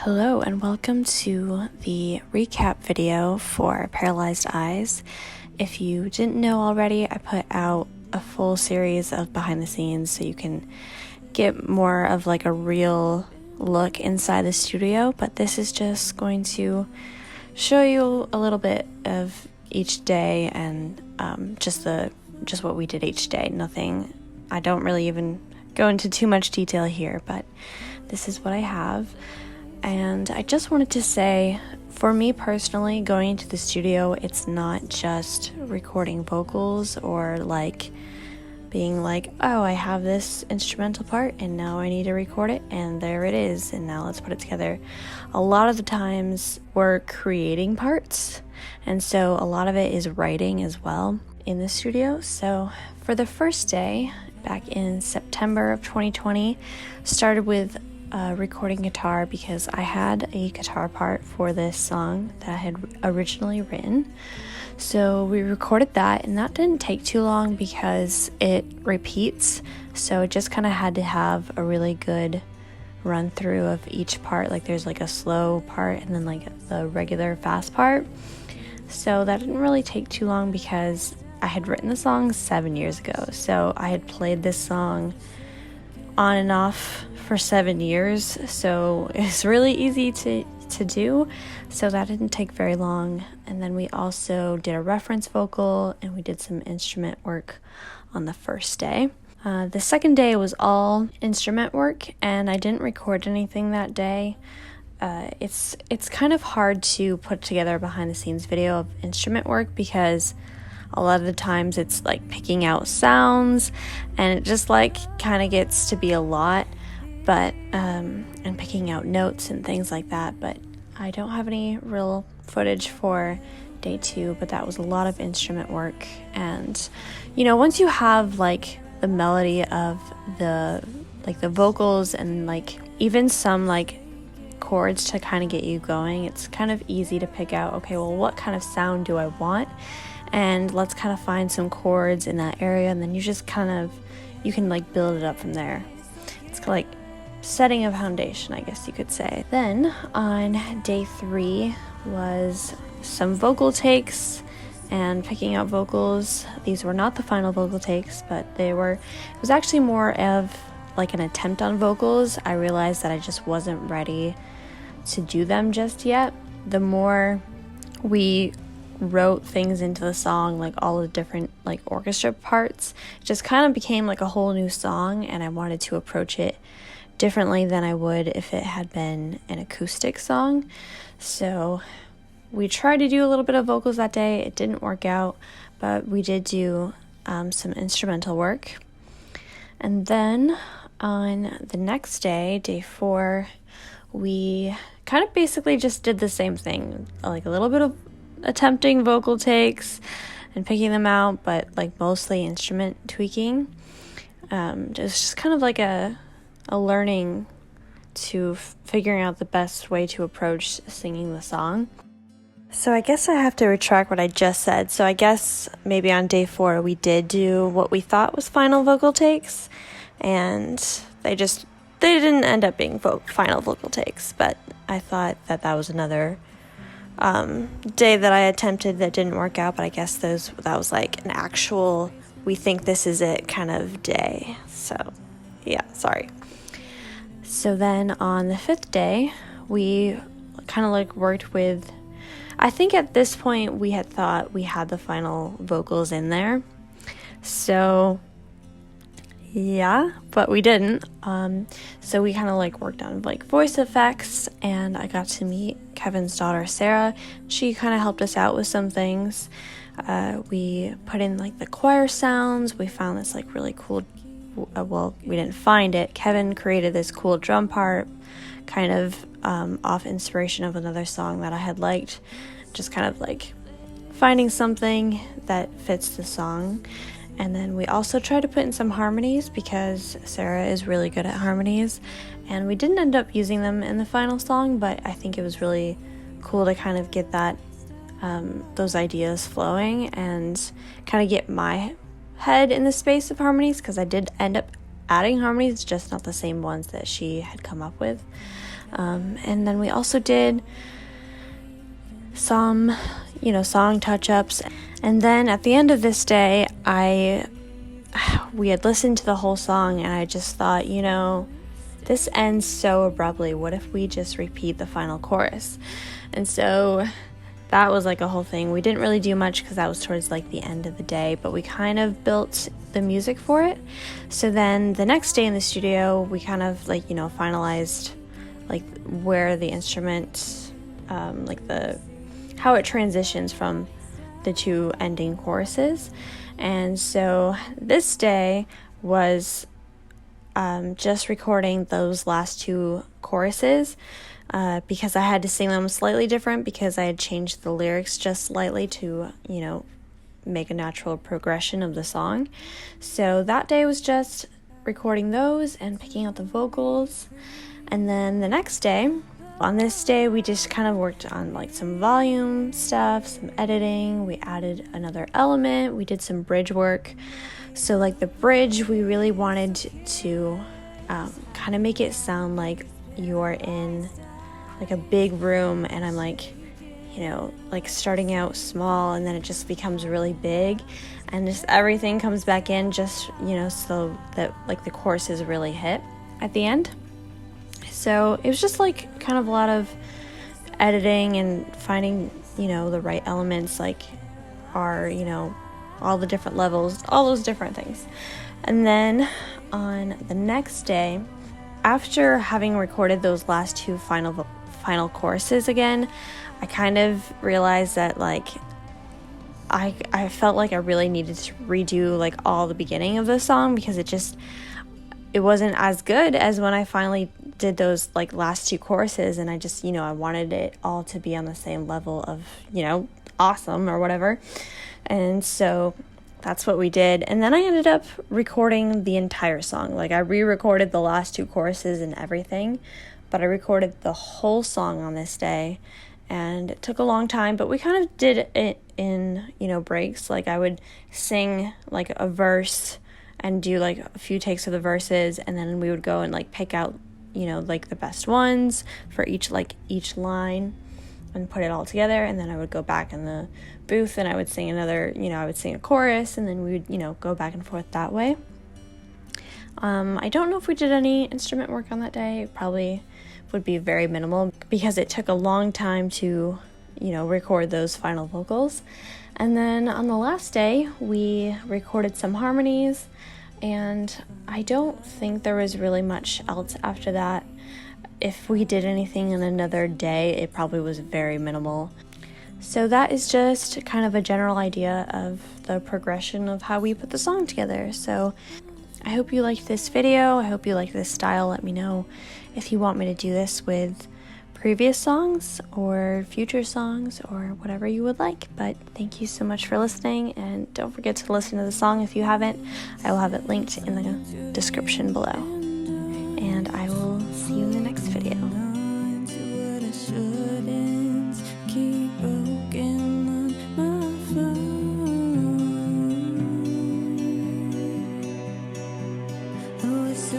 Hello and welcome to the recap video for Paralyzed Eyes. If you didn't know already, I put out a full series of behind the scenes so you can get more of like a real look inside the studio, but this is just going to show you a little bit of each day and just what we did each day. Nothing, I don't really even go into too much detail here, but this is what I have. And I just wanted to say, for me personally, going into the studio, it's not just recording vocals or like being like, oh, I have this instrumental part and now I need to record it and there it is and now let's put it together. A lot of the times we're creating parts, and so a lot of it is writing as well in the studio. So for the first day, back in September of 2020, started with recording guitar because I had a guitar part for this song that I had originally written. So we recorded that, and that didn't take too long because it repeats, so it just kind of had to have a really good run through of each part. Like there's like a slow part and then like the regular fast part, so that didn't really take too long because I had written the song 7 years ago, so I had played this song on and off for 7 years, so it's really easy to do, so that didn't take very long. And then we also did a reference vocal and we did some instrument work on the first day. The second day was all instrument work, and I didn't record anything that day. It's kind of hard to put together a behind the scenes video of instrument work because a lot of the times it's like picking out sounds and it just like kind of gets to be a lot, but and picking out notes and things like that. But I don't have any real footage for day 2, but that was a lot of instrument work. And you know, once you have like the melody of the vocals and like even some like chords to kind of get you going, it's kind of easy to pick out, okay, well, what kind of sound do I want? And let's kind of find some chords in that area, and then you can like build it up from there. It's like setting a foundation, I guess you could say. Then on day 3 was some vocal takes and picking out vocals. These were not the final vocal takes, but it was actually more of like an attempt on vocals. I realized that I just wasn't ready to do them just yet. The more we wrote things into the song, like all the different like orchestra parts, it just kind of became like a whole new song, and I wanted to approach it differently than I would if it had been an acoustic song. So we tried to do a little bit of vocals that day. It didn't work out, but we did do some instrumental work. And then on the next day, day 4, we kind of basically just did the same thing, like a little bit of attempting vocal takes and picking them out, but like mostly instrument tweaking. Just kind of like a learning to figuring out the best way to approach singing the song. So I guess I have to retract what I just said. So I guess maybe on day 4 we did do what we thought was final vocal takes, and they didn't end up being final vocal takes, but I thought that was another day that I attempted that didn't work out. But I guess that was like an actual, we think this is it kind of day. So yeah, sorry. So then on the 5th day, we kind of like worked with, I think at this point we had thought we had the final vocals in there. So yeah, but we didn't. So we kind of like worked on like voice effects, and I got to meet Kevin's daughter, Sarah. She kind of helped us out with some things. We put in like the choir sounds. We found this like really cool, well, we didn't find it. Kevin created this cool drum part, kind of off inspiration of another song that I had liked. Just kind of like finding something that fits the song. And then we also tried to put in some harmonies because Sarah is really good at harmonies, and we didn't end up using them in the final song, but I think it was really cool to kind of get that those ideas flowing and kind of get my head in the space of harmonies, because I did end up adding harmonies, just not the same ones that she had come up with. And then we also did some, song touch-ups. And then at the end of this day, we had listened to the whole song, and I just thought, this ends so abruptly. What if we just repeat the final chorus? And so that was like a whole thing. We didn't really do much because that was towards like the end of the day, but we kind of built the music for it. So then the next day in the studio, we kind of finalized like where the instrument, how it transitions from the two ending choruses. And so this day was just recording those last two choruses because I had to sing them slightly different because I had changed the lyrics just slightly to, make a natural progression of the song. So that day was just recording those and picking out the vocals. And then the next day, on this day, we just kind of worked on like some volume stuff, some editing. We added another element. We did some bridge work. So like the bridge, we really wanted to kind of make it sound like you're in like a big room, and I'm like, like starting out small, and then it just becomes really big, and just everything comes back in just, so that like the choruses really hit at the end. So it was just like kind of a lot of editing and finding, the right elements, like our, all the different levels, all those different things. And then on the next day, after having recorded those last two final choruses again, I kind of realized that like I felt like I really needed to redo like all the beginning of the song because it wasn't as good as when I finally did those like last two choruses, and I just, I wanted it all to be on the same level of, awesome or whatever. And so that's what we did. And then I ended up recording the entire song. Like I re-recorded the last two choruses and everything, but I recorded the whole song on this day, and it took a long time, but we kind of did it in, breaks. Like I would sing like a verse and do like a few takes of the verses, and then we would go and like pick out, like the best ones for each line and put it all together. And then I would go back in the booth and I would sing another, I would sing a chorus, and then we would, go back and forth that way. I don't know if we did any instrument work on that day. It probably would be very minimal because it took a long time to, record those final vocals. And then on the last day, we recorded some harmonies, and I don't think there was really much else after that. If we did anything in another day, it probably was very minimal. So that is just kind of a general idea of the progression of how we put the song together. So I hope you liked this video. I hope you like this style. Let me know if you want me to do this with previous songs or future songs or whatever you would like. But thank you so much for listening, and don't forget to listen to the song if you haven't. I will have it linked in the description below. And I will see you in the next video. So